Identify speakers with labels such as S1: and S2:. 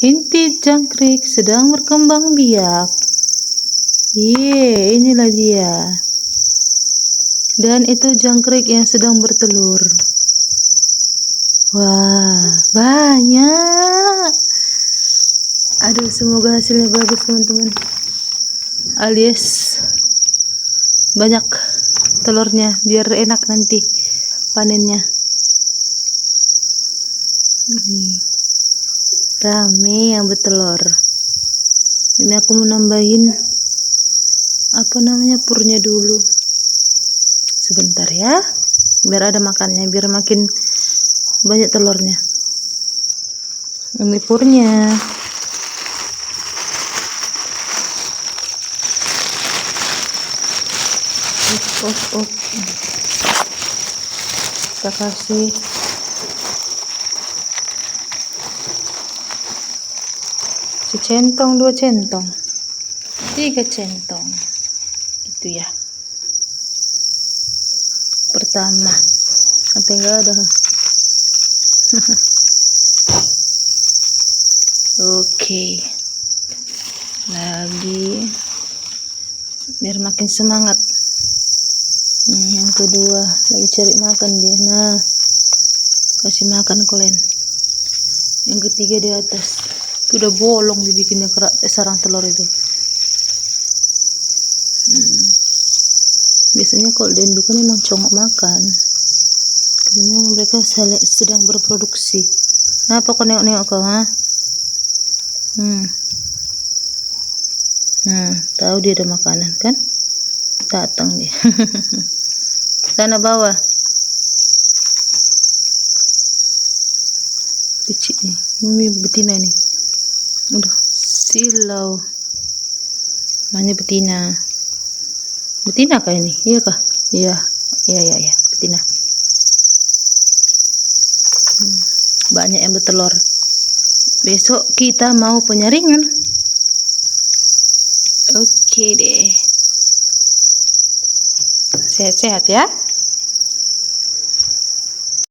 S1: Inti jangkrik sedang berkembang biak. Inilah dia. Dan itu jangkrik yang sedang bertelur. Wah, banyak. Aduh, semoga hasilnya bagus teman-teman. Alias banyak telurnya biar enak nanti panennya. Rame yang bertelur. Ini aku mau nambahin apa namanya purnya dulu. Sebentar ya, biar ada makannya, biar makin banyak telurnya. Ini purnya. Kita kasih secentong, 2 centong, 3 centong itu ya. Pertama sampai enggak ada. Oke, lagi biar makin semangat. Yang kedua lagi cari makan dia. Nah, kasih makan kalian. Yang ketiga di atas itu udah bolong dibikinnya sarang telur itu. Biasanya kalau di indukan memang congok makan karena memang mereka sedang berproduksi. Apa kau nengok-nengok kau, ha? Nah, tahu dia ada makanan kan? Datang dia. Sana bawah. Kecil nih. Ini betina nih. Aduh, silau. Mana betina? Betina kah ini? Iya kah? Iya. Iya, betina. Banyak yang bertelur. Besok kita mau penyaringan. Oke deh. Sehat-sehat ya.